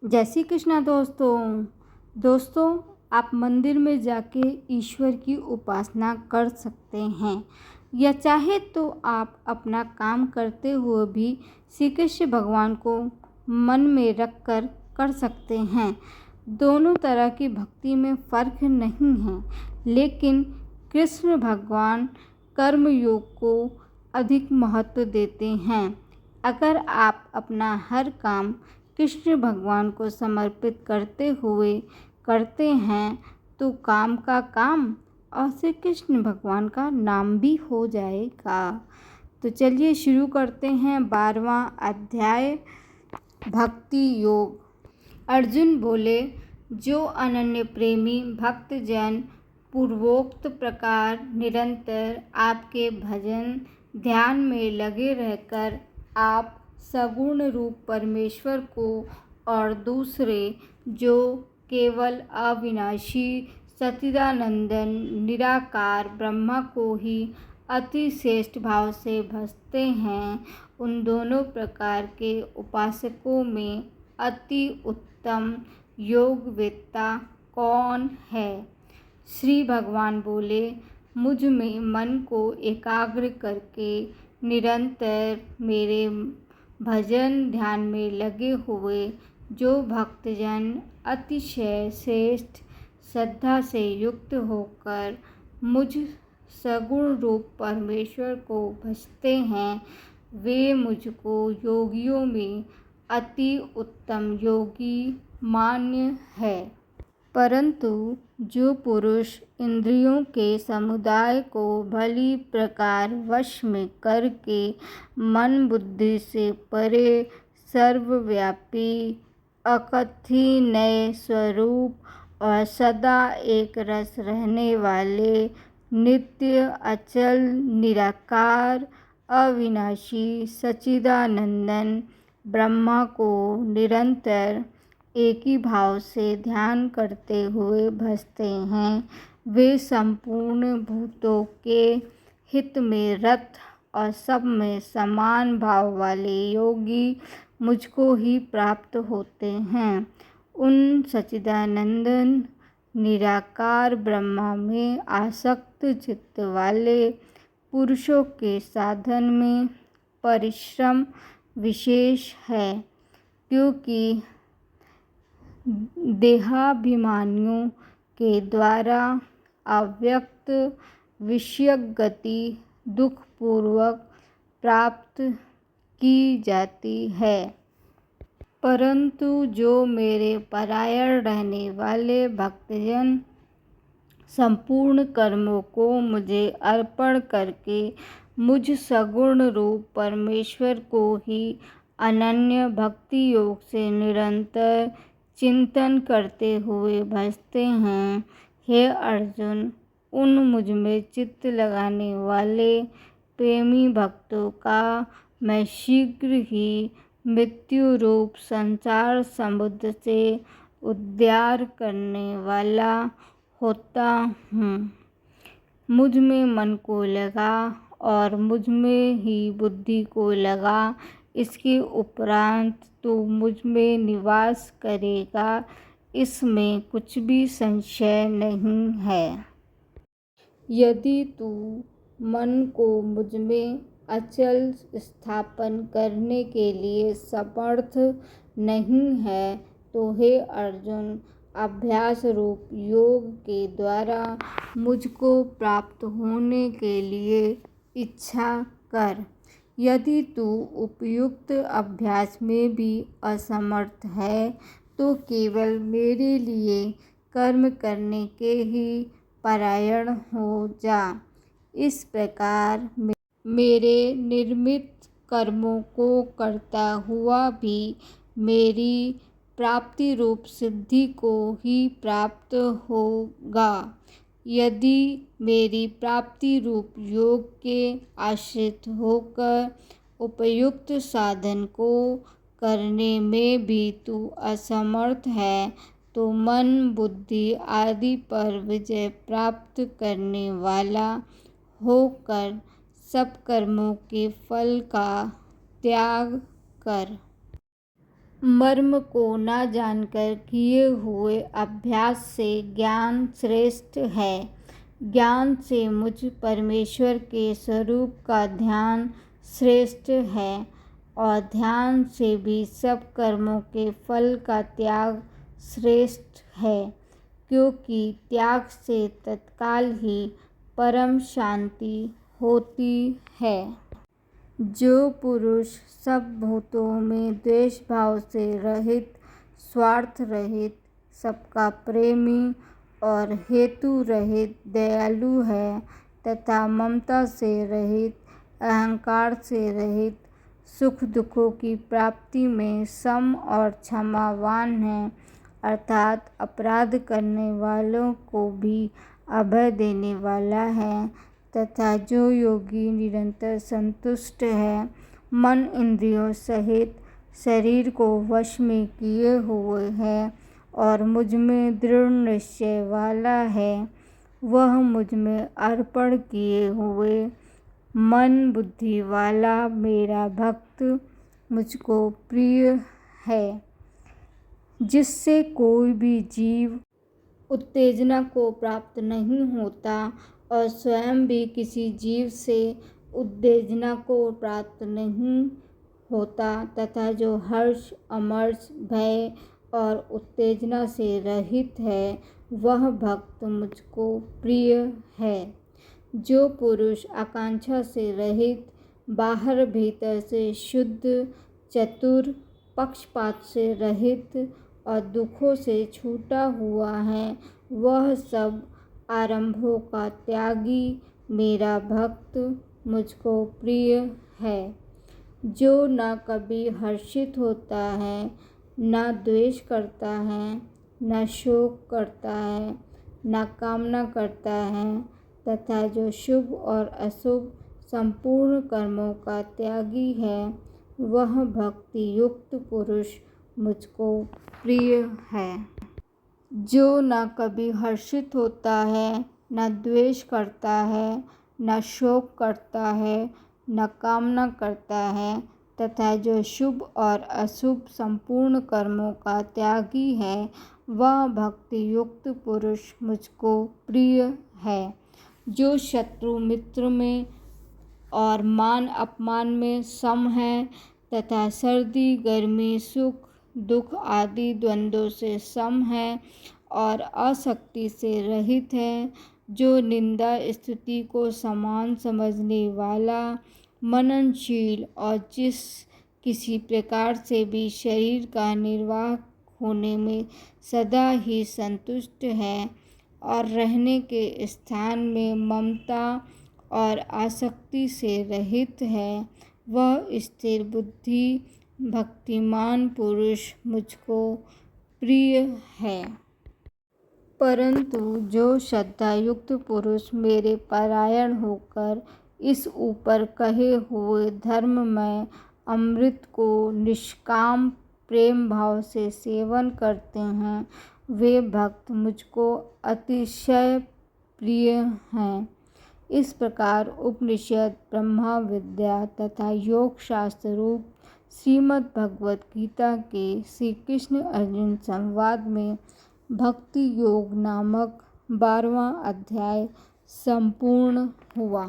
जय श्री कृष्णा दोस्तों आप मंदिर में जाके ईश्वर की उपासना कर सकते हैं या चाहे तो आप अपना काम करते हुए भी श्री कृष्ण भगवान को मन में रख कर सकते हैं। दोनों तरह की भक्ति में फ़र्क नहीं है, लेकिन कृष्ण भगवान कर्म योग को अधिक महत्व देते हैं। अगर आप अपना हर काम कृष्ण भगवान को समर्पित करते हुए करते हैं तो काम का काम और श्री कृष्ण भगवान का नाम भी हो जाएगा। तो चलिए शुरू करते हैं 12वां अध्याय भक्ति योग। अर्जुन बोले, जो अनन्य प्रेमी भक्तजन पूर्वोक्त प्रकार निरंतर आपके भजन ध्यान में लगे रहकर आप सगुण रूप परमेश्वर को और दूसरे जो केवल अविनाशी सच्चिदानंदन निराकार ब्रह्मा को ही अति श्रेष्ठ भाव से भजते हैं, उन दोनों प्रकार के उपासकों में अति उत्तम योगवेत्ता कौन है? श्री भगवान बोले, मुझ में मन को एकाग्र करके निरंतर मेरे भजन ध्यान में लगे हुए जो भक्तजन अतिशय श्रेष्ठ श्रद्धा से युक्त होकर मुझ सगुण रूप परमेश्वर को भजते हैं, वे मुझको योगियों में अति उत्तम योगी मान्य है। परंतु जो पुरुष इंद्रियों के समुदाय को भली प्रकार वश में करके मन बुद्धि से परे सर्वव्यापी अकथनीय स्वरूप और सदा एक रस रहने वाले नित्य अचल निराकार अविनाशी सच्चिदानंदन ब्रह्मा को निरंतर एक ही भाव से ध्यान करते हुए भजते हैं, वे संपूर्ण भूतों के हित में रत और सब में समान भाव वाले योगी मुझको ही प्राप्त होते हैं। उन सच्चिदानंदन निराकार ब्रह्मा में आसक्त चित्त वाले पुरुषों के साधन में परिश्रम विशेष है, क्योंकि देहाभिमानियों के द्वारा अव्यक्त विषय गति दुखपूर्वक प्राप्त की जाती है। परंतु जो मेरे परायण रहने वाले भक्तजन संपूर्ण कर्मों को मुझे अर्पण करके मुझ सगुण रूप परमेश्वर को ही अनन्य भक्ति योग से निरंतर चिंतन करते हुए भजते हैं, हे अर्जुन, उन मुझ में चित्त लगाने वाले प्रेमी भक्तों का मैं शीघ्र ही मृत्यु रूप संसार समुद्र से उद्धार करने वाला होता हूँ। मुझ में मन को लगा और मुझ में ही बुद्धि को लगा, इसके उपरांत तू मुझ में निवास करेगा, इसमें कुछ भी संशय नहीं है। यदि तू मन को मुझ में अचल स्थापन करने के लिए समर्थ नहीं है तो हे अर्जुन, अभ्यास रूप योग के द्वारा मुझको प्राप्त होने के लिए इच्छा कर। यदि तू उपयुक्त अभ्यास में भी असमर्थ है तो केवल मेरे लिए कर्म करने के ही परायण हो जा। इस प्रकार मेरे निर्मित कर्मों को करता हुआ भी मेरी प्राप्ति रूप सिद्धि को ही प्राप्त होगा। यदि मेरी प्राप्ति रूप योग के आश्रित होकर उपयुक्त साधन को करने में भी तू असमर्थ है तो मन बुद्धि आदि पर विजय प्राप्त करने वाला होकर सब कर्मों के फल का त्याग कर। मर्म को न जानकर किए हुए अभ्यास से ज्ञान श्रेष्ठ है। ज्ञान से मुझ परमेश्वर के स्वरूप का ध्यान श्रेष्ठ है और ध्यान से भी सब कर्मों के फल का त्याग श्रेष्ठ है, क्योंकि त्याग से तत्काल ही परम शांति होती है। जो पुरुष सब भूतों में द्वेष भाव से रहित, स्वार्थ रहित, सबका प्रेमी और हेतु रहित दयालु है तथा ममता से रहित, अहंकार से रहित, सुख दुखों की प्राप्ति में सम और क्षमावान है, अर्थात अपराध करने वालों को भी अभय देने वाला है, तथा जो योगी निरंतर संतुष्ट है, मन इंद्रियों सहित शरीर को वश में किए हुए है और मुझ में दृढ़ निश्चय वाला है, वह मुझ में अर्पण किए हुए मन बुद्धि वाला मेरा भक्त मुझको प्रिय है, जिससे कोई भी जीव उत्तेजना को प्राप्त नहीं होता और स्वयं भी किसी जीव से उत्तेजना को प्राप्त नहीं होता, तथा जो हर्ष, अमर्ष, भय और उत्तेजना से रहित है, वह भक्त मुझको प्रिय है। जो पुरुष आकांक्षा से रहित, बाहर भीतर से शुद्ध, चतुर, पक्षपात से रहित और दुखों से छूटा हुआ है, वह सब आरंभों का त्यागी मेरा भक्त मुझको प्रिय है। जो न कभी हर्षित होता है, न द्वेष करता है, न शोक करता है, न कामना करता है, तथा जो शुभ और अशुभ संपूर्ण कर्मों का त्यागी है, वह भक्ति युक्त पुरुष मुझको प्रिय है। जो न कभी हर्षित होता है, न द्वेष करता है, न शोक करता है, न कामना करता है, तथा जो शुभ और अशुभ संपूर्ण कर्मों का त्यागी है, वह भक्ति युक्त पुरुष मुझको प्रिय है। जो शत्रु मित्र में और मान अपमान में सम है तथा सर्दी गर्मी सुख दुख आदि द्वंद्वों से सम है और आसक्ति से रहित है, जो निंदा स्तुति को समान समझने वाला, मननशील और जिस किसी प्रकार से भी शरीर का निर्वाह होने में सदा ही संतुष्ट है और रहने के स्थान में ममता और आसक्ति से रहित है, वह स्थिर बुद्धि भक्तिमान पुरुष मुझको प्रिय है। परंतु जो श्रद्धायुक्त पुरुष मेरे परायण होकर इस ऊपर कहे हुए धर्ममय अमृत को निष्काम प्रेम भाव से सेवन करते हैं, वे भक्त मुझको अतिशय प्रिय हैं। इस प्रकार उपनिषद, ब्रह्मा विद्या तथा योग शास्त्र रूप श्रीमद् भगवत गीता के श्री कृष्ण अर्जुन संवाद में भक्ति योग नामक 12वां अध्याय संपूर्ण हुआ।